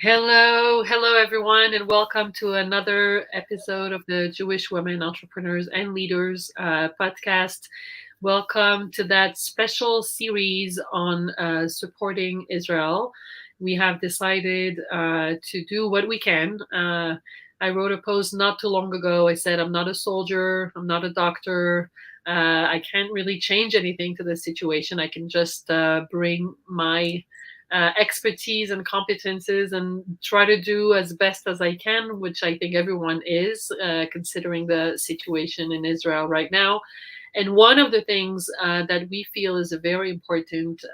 Hello everyone, and welcome to another episode of the Jewish Women Entrepreneurs and Leaders podcast. Welcome to that special series on supporting Israel. We have decided to do what we can. I wrote a post not too long ago. I said, I'm not a soldier, I'm not a doctor. I can't really change anything to the situation. I can just bring my expertise and competences and try to do as best as I can, which I think everyone is, considering the situation in Israel right now. And one of the things that we feel is very important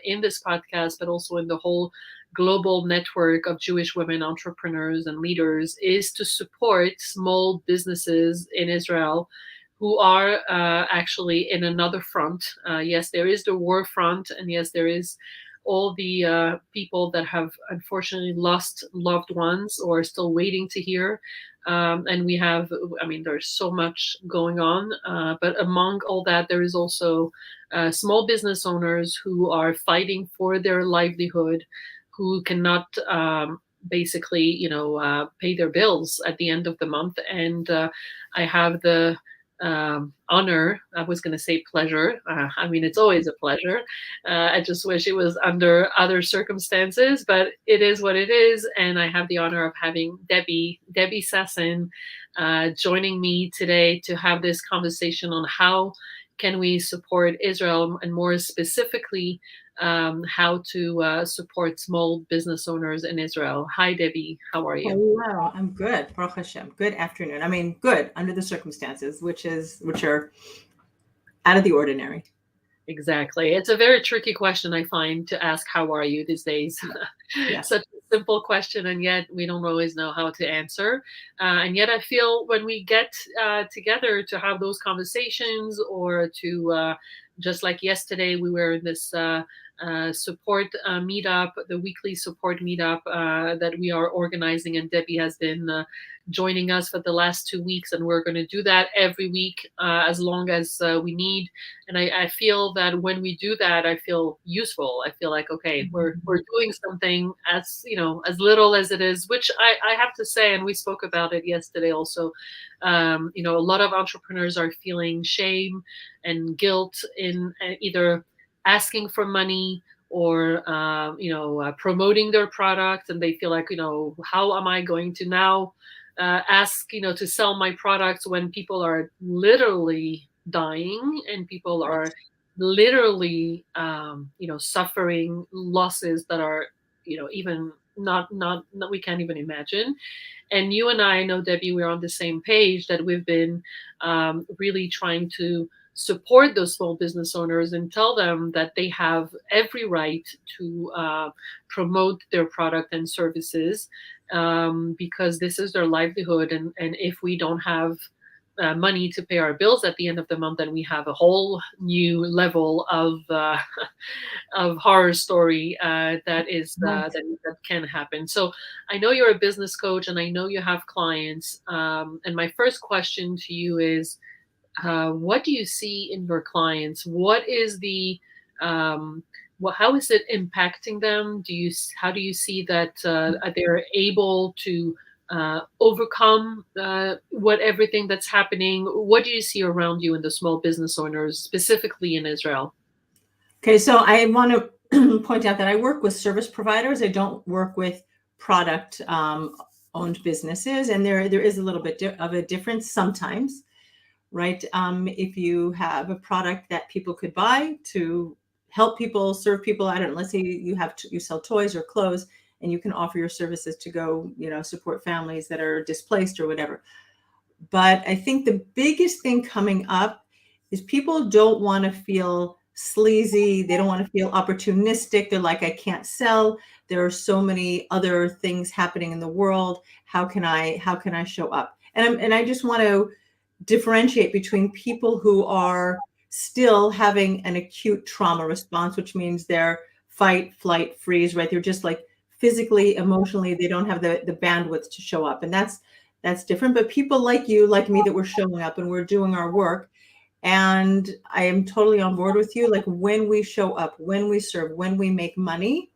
in this podcast, but also in the whole global network of Jewish women entrepreneurs and leaders, is to support small businesses in Israel who are actually in another front. Yes, there is the war front, and yes, there is all the people that have unfortunately lost loved ones or are still waiting to hear. And we have, I mean, there's so much going on. But among all that, there is also small business owners who are fighting for their livelihood, who cannot basically, pay their bills at the end of the month. And I have the honor, I was going to say pleasure. I mean, it's always a pleasure. I just wish it was under other circumstances, but it is what it is. And I have the honor of having Debbie Sassen, joining me today to have this conversation on how can we support Israel, and more specifically, how to support small business owners in Israel. Hi, Debbie. How are you? Hello, I'm good. Baruch Hashem. Good afternoon. I mean, good under the circumstances, which are out of the ordinary. Exactly. It's a very tricky question, I find, to ask, how are you these days? Yes. Such a simple question, and yet we don't always know how to answer. And yet, I feel when we get together to have those conversations, or to just like yesterday, we were in this support meetup, the weekly support meetup that we are organizing, and Debbie has been joining us for the last 2 weeks, and we're going to do that every week as long as we need. And I feel that when we do that, I feel useful. I feel like, okay, we're doing something, as as little as it is, which I have to say, and we spoke about it yesterday also. A lot of entrepreneurs are feeling shame and guilt in either asking for money or promoting their product, and they feel like, how am I going to now ask, to sell my products when people are literally dying, and people are Right. literally suffering losses that are, even not we can't even imagine. And you and I know, Debbie, we're on the same page, that we've been really trying to support those small business owners and tell them that they have every right to promote their product and services, because this is their livelihood. And if we don't have money to pay our bills at the end of the month, then we have a whole new level of of horror story that is Right. that can happen. So I know you're a business coach, and I know you have clients. And my first question to you is, what do you see in your clients? What is the how is it impacting them? How do you see that they're able to overcome what everything that's happening? What do you see around you in the small business owners, specifically in Israel? Okay, so I want to point out that I work with service providers. I don't work with product owned businesses, and there is a little bit of a difference sometimes, right? If you have a product that people could buy to help people, serve people, I don't know, let's say you sell toys or clothes, and you can offer your services to go, support families that are displaced or whatever. But I think the biggest thing coming up is people don't want to feel sleazy. They don't want to feel opportunistic. They're like, I can't sell. There are so many other things happening in the world. How can I show up? And I just want to differentiate between people who are still having an acute trauma response, which means they're fight, flight, freeze, right? They're just like physically, emotionally, they don't have the bandwidth to show up. And that's different. But people like you, like me, that we're showing up and we're doing our work. And I am totally on board with you. Like when we show up, when we serve, when we make money,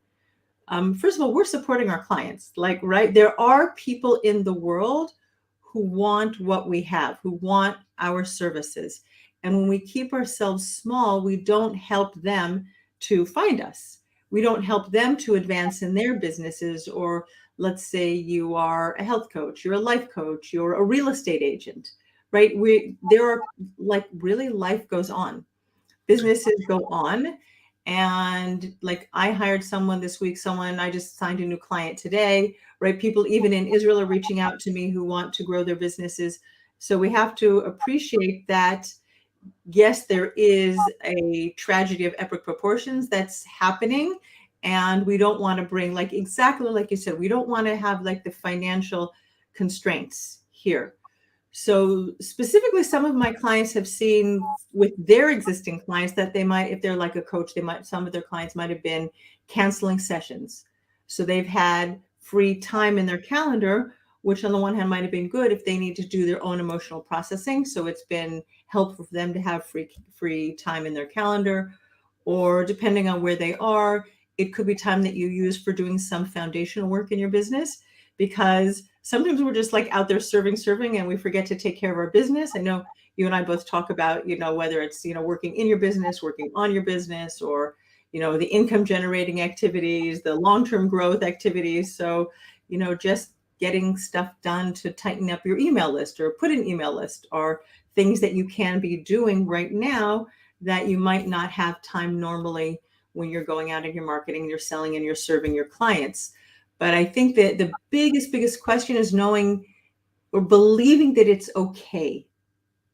First of all, we're supporting our clients. Like, right, there are people in the world who want what we have, who want our services. And when we keep ourselves small, we don't help them to find us. We don't help them to advance in their businesses. Or let's say you are a health coach, you're a life coach, you're a real estate agent, right? There are, like, really, life goes on, businesses go on. And like, I hired someone this week, someone, I just signed a new client today, right? People even in Israel are reaching out to me who want to grow their businesses. So we have to appreciate that. Yes, there is a tragedy of epic proportions that's happening. And we don't want to bring, like, exactly like you said, we don't want to have like the financial constraints here. So specifically, some of my clients have seen with their existing clients that they might, if they're like a coach, they might, some of their clients might have been canceling sessions. So they've had free time in their calendar, which on the one hand might have been good if they need to do their own emotional processing. So it's been helpful for them to have free time in their calendar. Or depending on where they are, it could be time that you use for doing some foundational work in your business, because sometimes we're just like out there serving, and we forget to take care of our business. I know you and I both talk about, whether it's, working in your business, working on your business, or, the income generating activities, the long-term growth activities. So, just getting stuff done to tighten up your email list or put an email list, or things that you can be doing right now that you might not have time normally when you're going out and you're marketing, you're selling, and you're serving your clients. But I think that the biggest question is knowing or believing that it's okay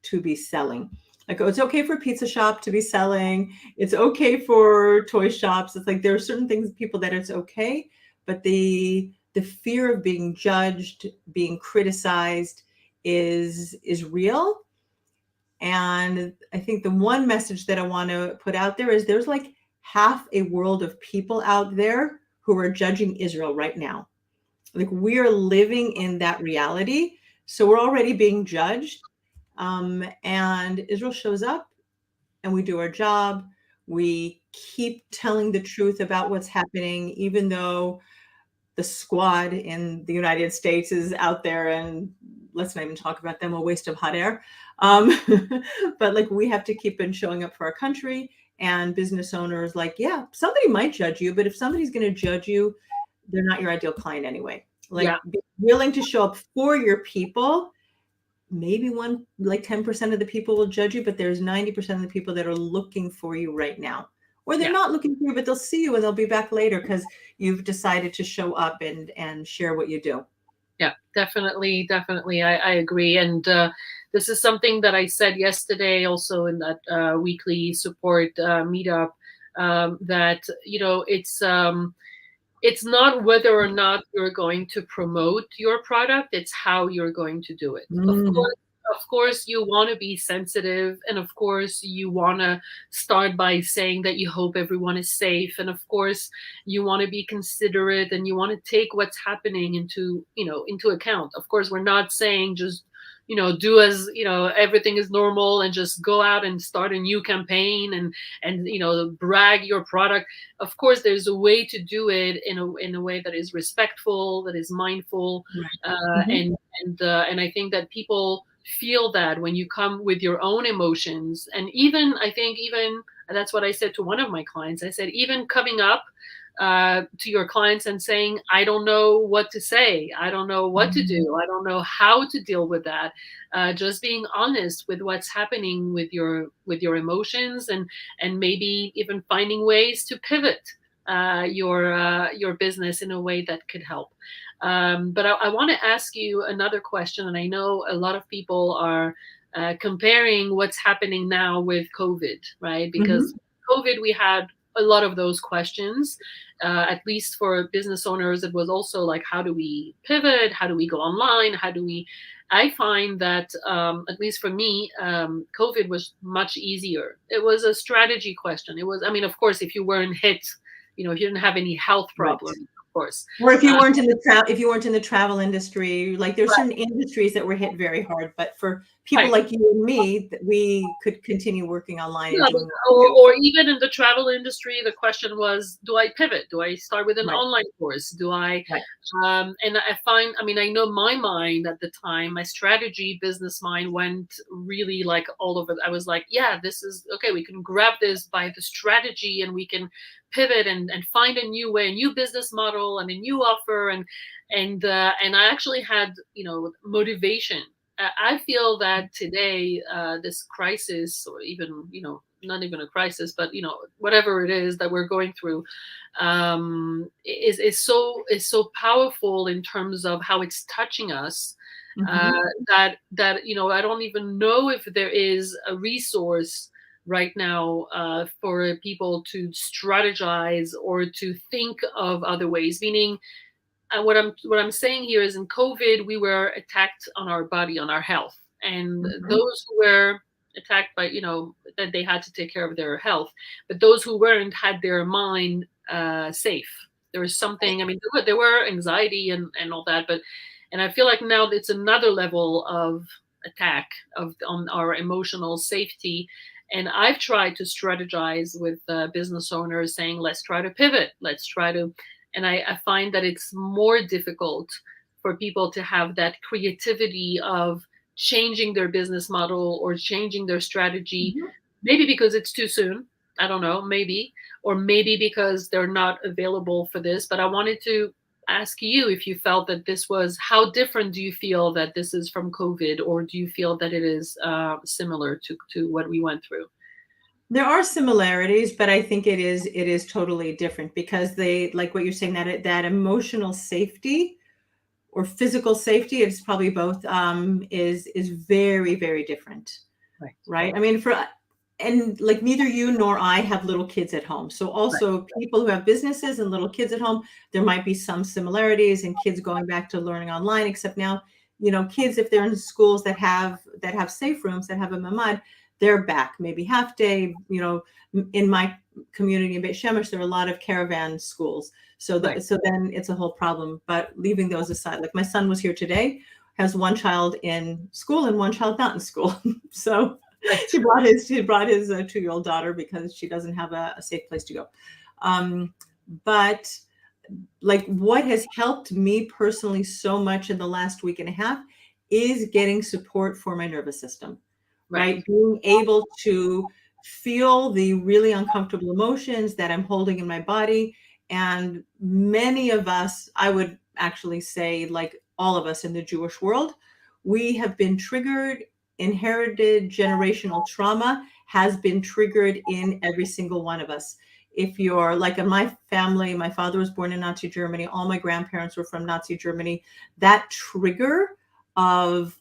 to be selling. Like, oh, it's okay for a pizza shop to be selling. It's okay for toy shops. It's like there are certain things, people, that it's okay, but the fear of being judged, being criticized is real. And I think the one message that I want to put out there is there's like half a world of people out there who are judging Israel right now. Like, we're living in that reality. So we're already being judged. And Israel shows up and we do our job. We keep telling the truth about what's happening, even though the squad in the United States is out there, and let's not even talk about them, a waste of hot air. Um, but like, we have to keep on showing up for our country. And business owners, like, yeah, somebody might judge you, but if somebody's going to judge you, they're not your ideal client anyway. Yeah, Like, be willing to show up for your people. Maybe one, like 10% of the people will judge you, but there's 90% of the people that are looking for you right now. Or they're yeah. not looking for you, but they'll see you and they'll be back later because you've decided to show up and share what you do. Yeah, definitely, definitely. I agree. And this is something that I said yesterday also in that weekly support meetup, that, it's not whether or not you're going to promote your product, it's how you're going to do it. Mm, Of course you want to be sensitive, and of course you want to start by saying that you hope everyone is safe, and of course you want to be considerate, and you want to take what's happening into account. Of course, we're not saying just do as everything is normal and just go out and start a new campaign and brag your product. Of course there's a way to do it in a way that is respectful, that is mindful, right. Mhm. and I think that people feel that when you come with your own emotions. And even I think, even that's what I said to one of my clients. I said, even coming up to your clients and saying, I don't know what to say, I don't know what to Mhm. do, I don't know how to deal with that. Just being honest with what's happening with your emotions, and maybe even finding ways to pivot your business in a way that could help. But I want to ask you another question, and I know a lot of people are comparing what's happening now with COVID, right? Because Mhm. COVID, we had a lot of those questions. At least for business owners, it was also like, how do we pivot? How do we go online? How do we? I find that, at least for me, COVID was much easier. It was a strategy question. It was, I mean, of course, if you weren't hit, if you didn't have any health Right. problems, course. Or if you Uh, weren't in the if you weren't in the travel industry, like there's certain industries that were hit very hard, but for people right. like you and me, that we could continue working online and Yeah, doing what we or, do. or even in the travel industry, the question was, do I pivot? Do I start with an Right, online course? Do I, right. and I find, I mean, I know my mind at the time, my strategy business mind went really like all over. I was like, yeah, this is okay. We can grab this by the strategy and we can pivot and find a new way, a new business model and a new offer. And I actually had, motivation. I feel that today, this crisis, or even, not even a crisis, but whatever it is that we're going through, is so powerful in terms of how it's touching us. Uh, Hmm. that I don't even know if there is a resource right now for people to strategize or to think of other ways. Meaning, what I'm saying here is in COVID, we were attacked on our body, on our health, and Hmm. those who were attacked by, that they had to take care of their health, but those who weren't had their mind safe. There was something. I mean, there were anxiety and all that, and I feel like now it's another level of attack on our emotional safety. And I've tried to strategize with business owners, saying, let's try to pivot, let's try to, and I find that it's more difficult for people to have that creativity of changing their business model or changing their strategy, Hmm. maybe because it's too soon. I don't know, maybe, or maybe because they're not available for this. But I wanted to ask you if you felt that this was, how different do you feel that this is from COVID, or do you feel that it is similar to what we went through? There are similarities, but I think it is totally different because they, like what you're saying, that emotional safety or physical safety, it's probably both, is very, very different. Right, Right? I mean, and like neither you nor I have little kids at home. So right, also people who have businesses and little kids at home, there might be some similarities in kids going back to learning online, except now, kids, if they're in schools that have safe rooms, that have a mamad, they're back maybe half day. In my community in Beit Shemesh, there are a lot of caravan schools. So right. so then it's a whole problem. But leaving those aside, like my son was here today, has one child in school and one child not in school. So Right. he brought his 2-year-old daughter because she doesn't have a safe place to go. Um, but like what has helped me personally so much in the last week and a half is getting support for my nervous system, Right. right? Being able to feel the really uncomfortable emotions that I'm holding in my body. And many of us, I would actually say, like all of us in the Jewish world, we have been triggered. Inherited generational trauma has been triggered in every single one of us. If you're like in my family, my father was born in Nazi Germany, all my grandparents were from Nazi Germany. That trigger of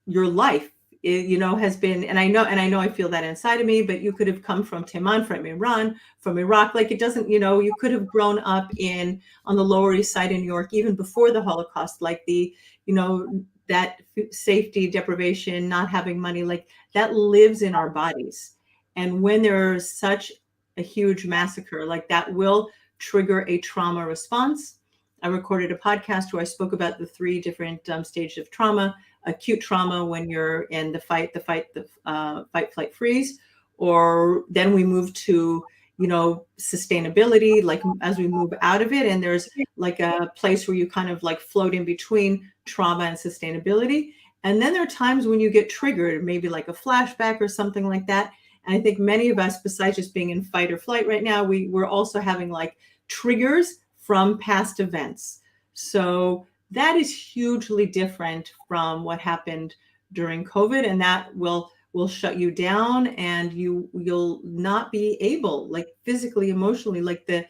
your life, has been, and I know I feel that inside of me, but you could have come from Tehran, from Iran, from Iraq. Like it doesn't, you could have grown up on the Lower East Side in New York even before the Holocaust. Like that safety deprivation, not having money, like that lives in our bodies. And when there's such a huge massacre, like that will trigger a trauma response. I recorded a podcast where I spoke about the 3 different stages of trauma: acute trauma, when you're in the fight, flight, freeze, or then we move to, sustainability, like as we move out of it, and there's like a place where you kind of like float in between trauma and sustainability. And then there are times when you get triggered, maybe like a flashback or something like that. And I think many of us, besides just being in fight or flight right now, we're also having like triggers from past events. So that is hugely different from what happened during COVID, and that will shut you down, and you'll not be able, like physically, emotionally, like they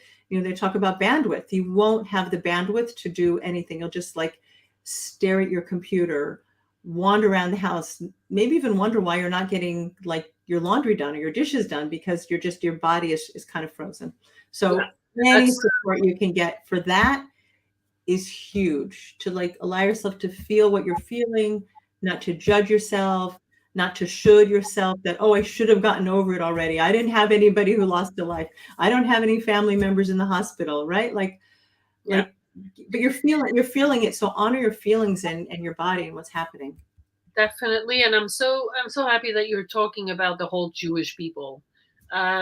talk about bandwidth. You won't have the bandwidth to do anything. You'll just like stare at your computer, wander around the house, maybe even wonder why you're not getting like your laundry done or your dishes done, because your body is kind of frozen. Yeah. So any That's support you can get for that is huge, to like allow yourself to feel what you're feeling, not to judge yourself, not to should yourself that, oh, I should have gotten over it already. I didn't have anybody who lost a life. I don't have any family members in the hospital, right? Like yeah. but you're feeling it. So honor your feelings and your body and what's happening. Definitely, and I'm so happy that you're talking about the whole Jewish people,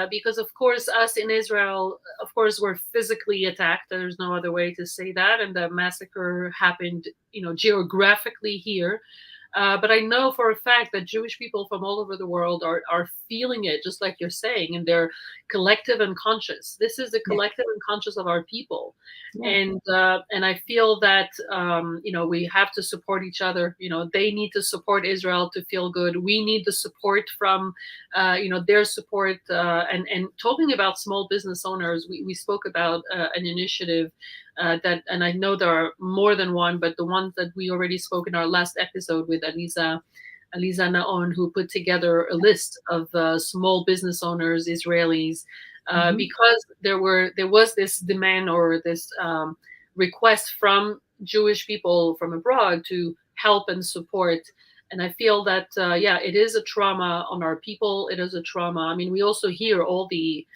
because of course us in Israel, of course we're physically attacked. There's no other way to say that, and the massacre happened, geographically here. But I know for a fact that Jewish people from all over the world are feeling it, just like you're saying, and they're collective and conscious. This is the Yeah, collective and conscious of our people, yeah. and I feel that we have to support each other. They need to support Israel to feel good. We need the support from their support. And talking about small business owners, we spoke about an initiative that, and I know there are more than one, but the ones that we already spoke in our last episode with Aliza Naon, who put together a list of small business owners, Israelis, Hmm. because there was this demand or this request from Jewish people from abroad to help and support. And I feel that yeah, it is a trauma on our people. It is a trauma. I mean, we also hear all the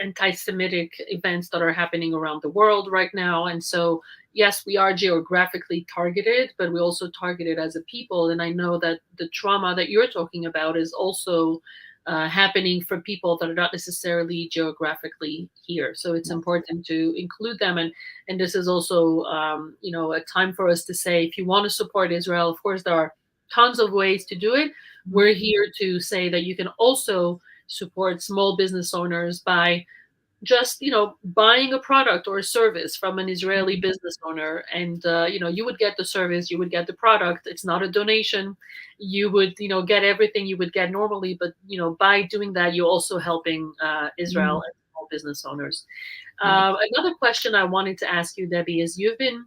anti-Semitic events that are happening around the world right now, and so yes, we are geographically targeted, but we also targeted as a people. And I know that the trauma that you're talking about is also happening for people that are not necessarily geographically here. So it's Yes. important to include them. And this is also, a time for us to say, if you want to support Israel, of course, there are tons of ways to do it. Mhm. We're here to say that you can also support small business owners by just buying a product or a service from an Israeli Mhm. business owner, and you would get the service, you would get the product. It's not a donation. You would get everything you would get normally, but by doing that, you're also helping Israel Mhm. and small business owners. Right. Another question I wanted to ask you, Debbie, is you've been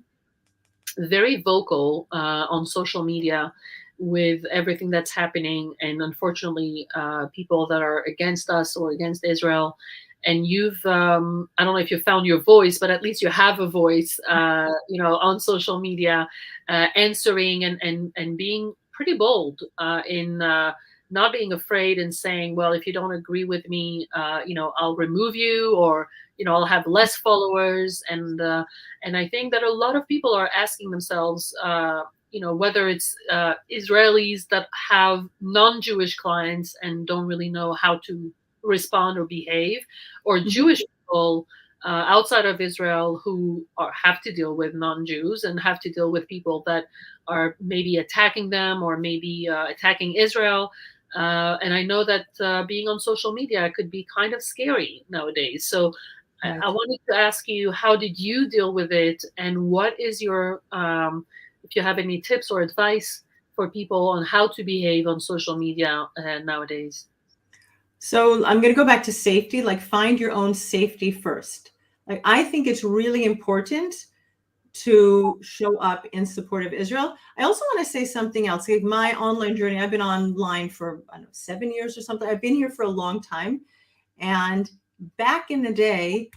very vocal on social media with everything that's happening, and unfortunately, people that are against us or against Israel. And you've, I don't know if you found your voice, but at least you have a voice, on social media, answering and being pretty bold in not being afraid and saying, well, if you don't agree with me, I'll remove you, or I'll have less followers. And I think that a lot of people are asking themselves, whether it's Israelis that have non-Jewish clients and don't really know how to respond or behave, or Mhm. Jewish people outside of Israel who have to deal with non-Jews and have to deal with people that are maybe attacking them or maybe attacking Israel. And I know that being on social media could be kind of scary nowadays. So I Right. wanted to ask you, how did you deal with it, and what is your, if you have any tips or advice for people on how to behave on social media nowadays? So I'm going to go back to safety, like find your own safety first. Like I think it's really important to show up in support of Israel. I also want to say something else. Like my online journey, I've been online for, I don't know, 7 years or something. I've been here for a long time. And back in the day,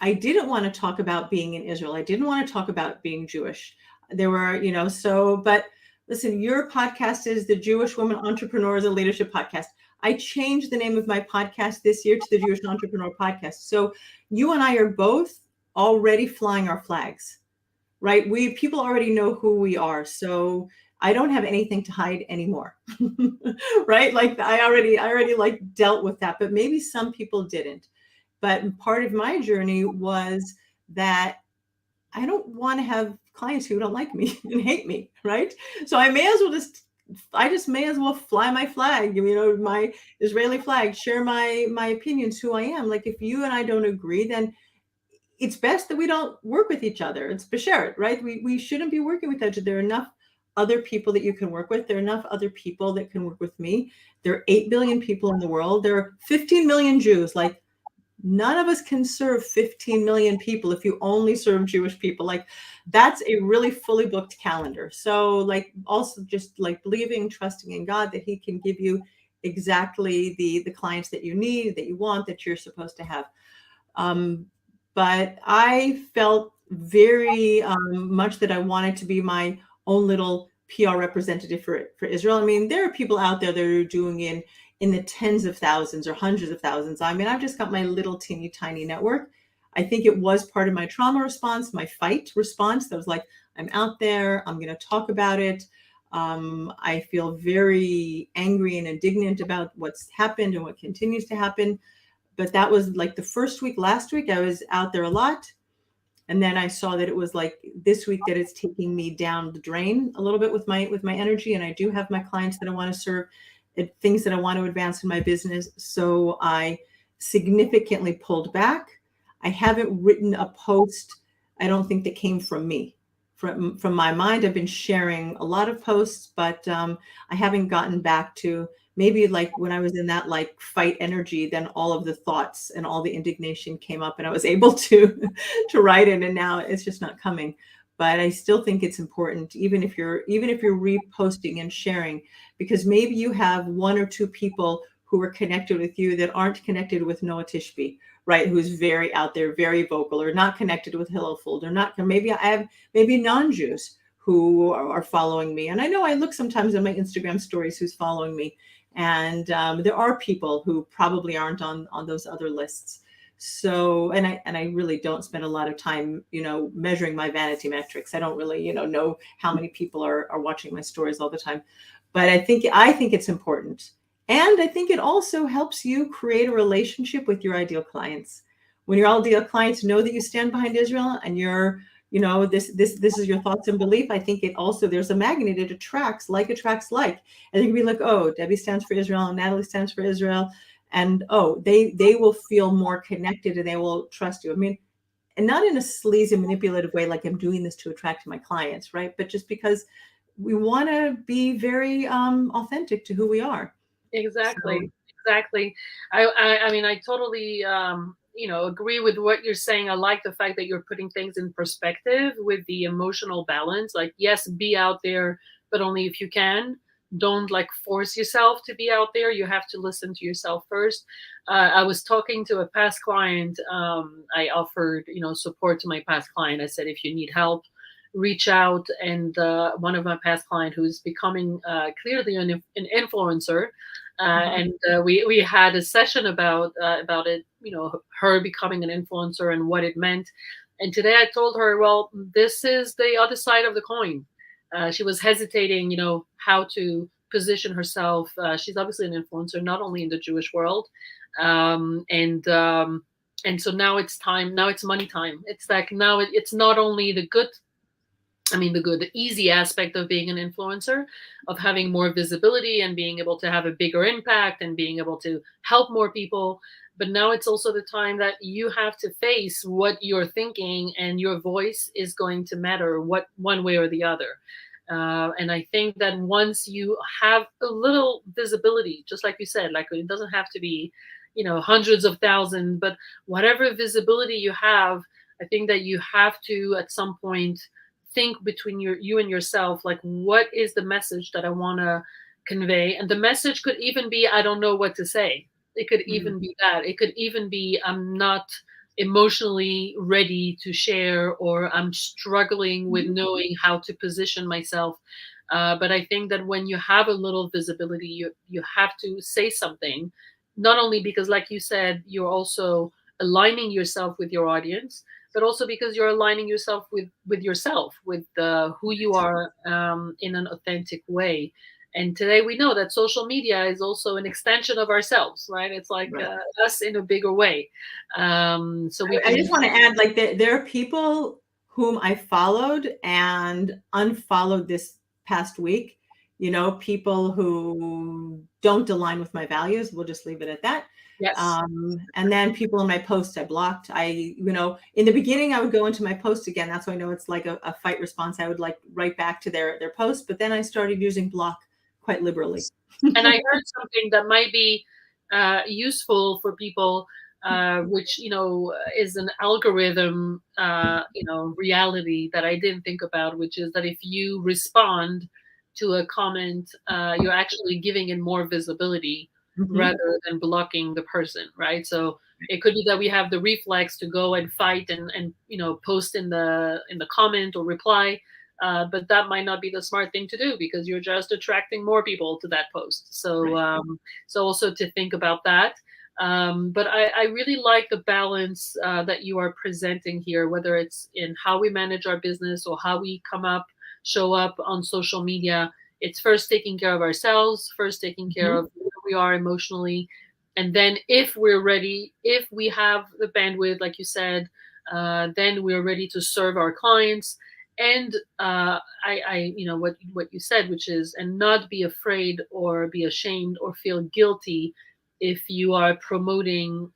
I didn't want to talk about being in Israel. I didn't want to talk about being Jewish. There were, but listen, your podcast is the Jewish Woman Entrepreneurs and Leadership Podcast. I changed the name of my podcast this year to the Jewish Entrepreneur Podcast. So you and I are both already flying our flags, right? People already know who we are. So I don't have anything to hide anymore. Right? Like I already like dealt with that, but maybe some people didn't. But part of my journey was that I don't want to have clients who don't like me and hate me, right? So I just may as well fly my flag, my Israeli flag, share my opinions, who I am. Like if you and I don't agree, then it's best that we don't work with each other. It's beshert, right? We shouldn't be working with each other. There are enough other people that you can work with. There are enough other people that can work with me. There are 8 billion people in the world. There are 15 million Jews. Like none of us can serve 15 million people if you only serve Jewish people. Like that's a really fully booked calendar. So like also just like believing, trusting in God that he can give you exactly the clients that you need, that you want, that you're supposed to have. Um, but I felt very much that I wanted to be my own little PR representative for Israel. I mean, there are people out there that are doing in the tens of thousands or hundreds of thousands. I mean, I've just got my little teeny tiny network. I think it was part of my trauma response, my fight response. That was like, I'm out there, I'm going to talk about it. I feel very angry and indignant about what's happened and what continues to happen. But that was like the first week. Last week, I was out there a lot. And then I saw that it was like this week that it's taking me down the drain a little bit with my energy. And I do have my clients that I want to serve, things that I want to advance in my business. So I significantly pulled back. I haven't written a post, I don't think, that came from me. From my mind, I've been sharing a lot of posts, but I haven't gotten back to, maybe like when I was in that like fight energy, then all of the thoughts and all the indignation came up and I was able to to write it, and now it's just not coming. But I still think it's important, even if you're reposting and sharing, because maybe you have one or two people who are connected with you that aren't connected with Noah Tishby, right? Who's very out there, very vocal, or not connected with Hello Fold, or not. Maybe I have maybe non-Jews who are following me, and I know I look sometimes at my Instagram stories who's following me, and there are people who probably aren't on those other lists. So, and I really don't spend a lot of time, measuring my vanity metrics. I don't really, know how many people are watching my stories all the time. But I think it's important. And I think it also helps you create a relationship with your ideal clients. When your ideal clients know that you stand behind Israel and you're, this is your thoughts and belief. I think it also, there's a magnet, it attracts like. And you can be like, oh, Debbie stands for Israel and Natalie stands for Israel. And oh, they will feel more connected and they will trust you. I mean, and not in a sleazy, manipulative way, like I'm doing this to attract my clients, right? But just because we want to be very authentic to who we are. So, Exactly. Exactly. I mean, I totally, agree with what you're saying. I like the fact that you're putting things in perspective with the emotional balance. Like, yes, be out there, but only if you can. Don't like force yourself to be out there. You have to listen to yourself first. I was talking to a past client. I offered, support to my past client. I said, if you need help, reach out. And one of my past client who's becoming clearly an influencer, uh-huh, and we had a session about it, her becoming an influencer and what it meant. And today I told her, well, this is the other side of the coin. She was hesitating, how to position herself. She's obviously an influencer, not only in the Jewish world, um, and um, and so now it's time. Now it's money time. It's like now it's not only the good, the easy aspect of being an influencer, of having more visibility and being able to have a bigger impact and being able to help more people. But now it's also the time that you have to face what you're thinking, and your voice is going to matter, what one way or the other. And I think that once you have a little visibility, just like you said, like it doesn't have to be, hundreds of thousands, but whatever visibility you have, I think that you have to at some point think between you and yourself, like, what is the message that I want to convey? And the message could even be, I don't know what to say. It could mm, even be that. It could even be, I'm not emotionally ready to share, or I'm struggling with mhm, knowing how to position myself. But I think that when you have a little visibility, you have to say something, not only because, like you said, you're also aligning yourself with your audience, but also because you're aligning yourself with yourself, with who you right, are, in an authentic way. And today we know that social media is also an extension of ourselves, right? It's like right. us in a bigger way. So we I can. just want to add, like, there are people whom I followed and unfollowed this past week. People who don't align with my values. We'll just leave it at that. Yes. And then people in my posts I blocked. In the beginning, I would go into my post again. That's why I know it's like a fight response. I would like write back to their post, but then I started using block quite liberally. And I heard something that might be useful for people, which is an algorithm, reality that I didn't think about, which is that if you respond to a comment, you're actually giving it more visibility Mhm. rather than blocking the person, right? So it could be that we have the reflex to go and fight and post in the comment or reply, but that might not be the smart thing to do, because you're just attracting more people to that post. So, Right. so also to think about that. But I really like the balance that you are presenting here, whether it's in how we manage our business or how we show up on social media. It's first taking care of ourselves, first taking care Mhm. of where we are emotionally. And then if we're ready, if we have the bandwidth, like you said, then we're ready to serve our clients. And what you said, which is, and not be afraid or be ashamed or feel guilty if you are promoting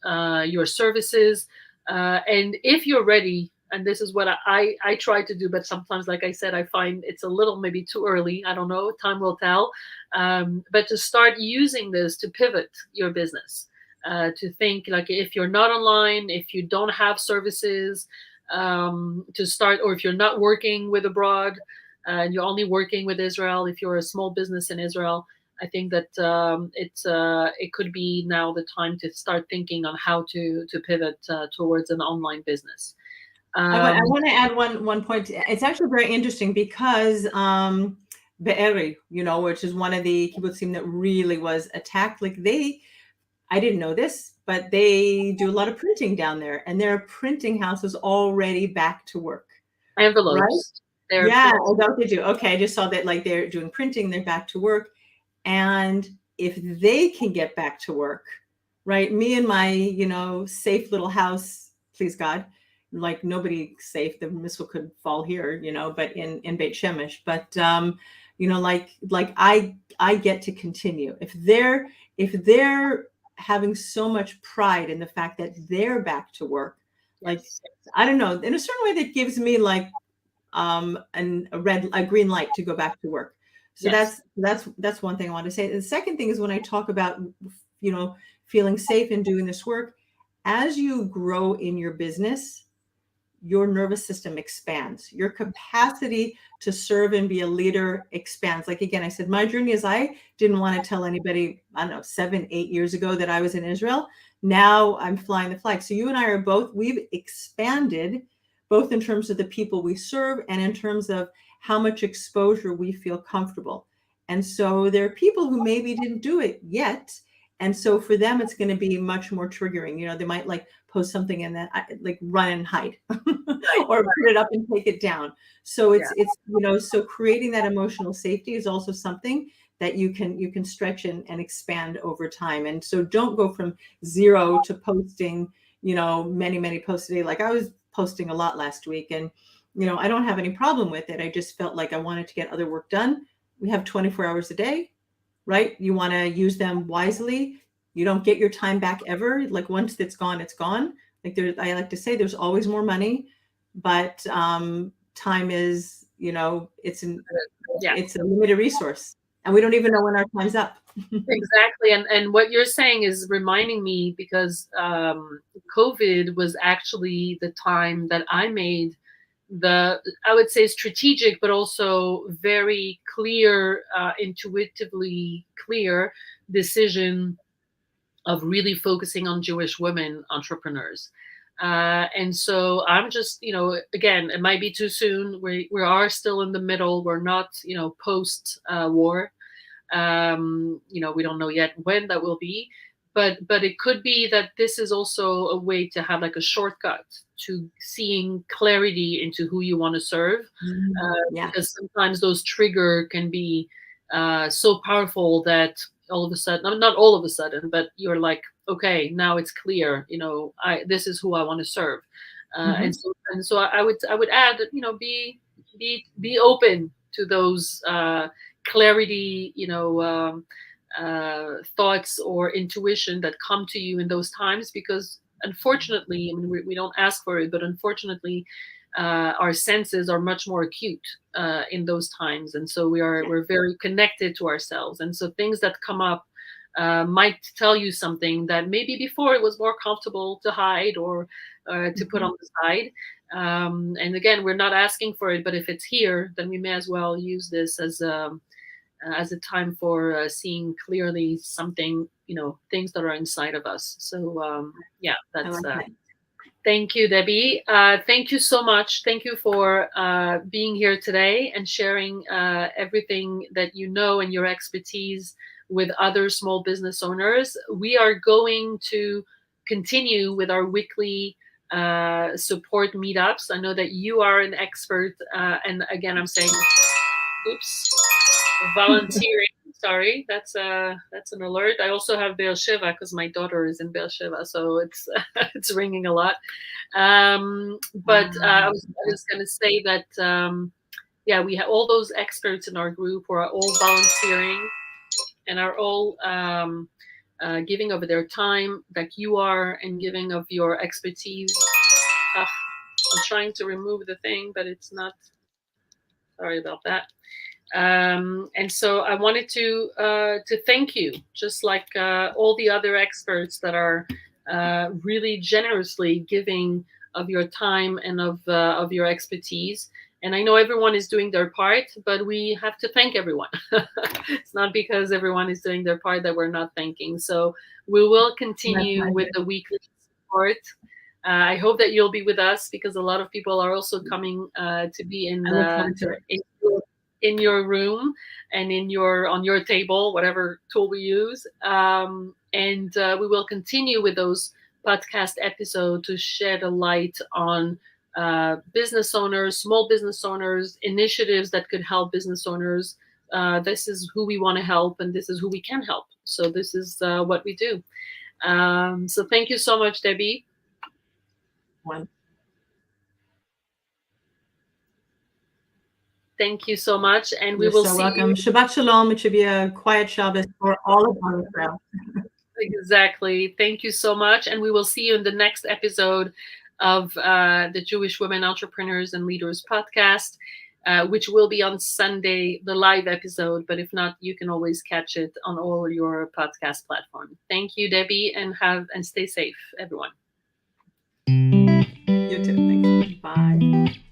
your services, and if you're ready. And this is what I try to do, but sometimes, like I said, I find it's a little maybe too early. I don't know. Time will tell. But to start using this to pivot your business, to think like if you're not online, if you don't have services, to start, or if you're not working with abroad, and you're only working with Israel, if you're a small business in Israel, I think that it could be now the time to start thinking on how to pivot towards an online business. I Um, want to add one point. It's actually very interesting because Be'eri, which is one of the kibbutzim that really was attacked. Like I didn't know this, but they do a lot of printing down there, and their printing house is already back to work, right? Envelopes, they're Yeah, pretty. oh, that they do. Okay, I just saw that like they're doing printing, they're back to work. And if they can get back to work, right? Me and my, safe little house, please God, like nobody safe. The missile could fall here, but in Beit Shemesh. But like I get to continue. If they're having so much pride in the fact that they're back to work, like Yes, I don't know, in a certain way that gives me like a green light to go back to work. So yes, that's one thing I want to say. And the second thing is when I talk about feeling safe in doing this work, as you grow in your business, your nervous system expands. Your capacity to serve and be a leader expands. Like again, I said, my journey is I didn't want to tell anybody, I don't know, 7, 8 years ago that I was in Israel. Now I'm flying the flag. So you and I we've expanded both in terms of the people we serve and in terms of how much exposure we feel comfortable. And so there are people who maybe didn't do it yet. And so for them, it's going to be much more triggering. They might like post something and then like run and hide right, or put it up and take it down. So yeah, so creating that emotional safety is also something that you can stretch and expand over time. And so don't go from zero to posting, many posts a day. Like I was posting a lot last week, and I don't have any problem with it. I just felt like I wanted to get other work done. We have 24 hours a day, right? You want to use them wisely. You don't get your time back ever. Like once it's gone, it's gone. Like I like to say, there's always more money, but time is, yeah. it's a limited resource, and we don't even know when our time's up. Exactly. And what you're saying is reminding me, because COVID was actually the time that I made I would say strategic, but also very clear, intuitively clear decision of really focusing on Jewish women entrepreneurs. And so I'm just, again, it might be too soon. We are still in the middle. We're not, post war. We don't know yet when that will be, but it could be that this is also a way to have like a shortcut to seeing clarity into who you want to serve, Yeah. because sometimes those trigger can be so powerful that all of a sudden, not all of a sudden, but you're like, okay, now it's clear, this is who I want to serve. Hmm. And so I would add that, be open to those clarity, thoughts or intuition that come to you in those times, because unfortunately, I mean, we don't ask for it, but unfortunately, our senses are much more acute in those times, and so we're very connected to ourselves, and so things that come up might tell you something that maybe before it was more comfortable to hide or to put Hmm. on the side. And again, we're not asking for it, but if it's here, then we may as well use this as a time for seeing clearly something, things that are inside of us. So yeah, I that's like that. thank you, Debbie. Thank you so much. Thank you for being here today and sharing everything that you know and your expertise with other small business owners. We are going to continue with our weekly support meetups. I know that you are an expert, and again, I'm saying, oops, volunteering. Sorry, that's an alert. I also have Beersheba because my daughter is in Beersheba, so it's it's ringing a lot. But I was going to say that yeah, we have all those experts in our group who are all volunteering and are all giving of their time, like you are, and giving of your expertise. I'm trying to remove the thing, but it's not. Sorry about that. And so I wanted to thank you, just like all the other experts that are really generously giving of your time and of your expertise. And I know everyone is doing their part, but we have to thank everyone. It's not because everyone is doing their part that we're not thanking. So we will continue with the weekly support. I hope that you'll be with us because a lot of people are also coming to be I look forward to it. In your room and in your on your table, whatever tool we use. And we will continue with those podcast episodes to shed a light on business owners, small business owners, initiatives that could help business owners. This is who we want to help, and this is who we can help. So this is what we do. So thank you so much, Debbie. One. Thank you so much, and we You're will so see welcome. you. Shabbat Shalom. It should be a quiet Shabbos for all of Israel. Exactly. Thank you so much, and we will see you in the next episode of the Jewish Women Entrepreneurs and Leaders podcast, which will be on Sunday, the live episode. But if not, you can always catch it on all your podcast platforms. Thank you, Debbie, and stay safe, everyone. You too. Thanks. Bye.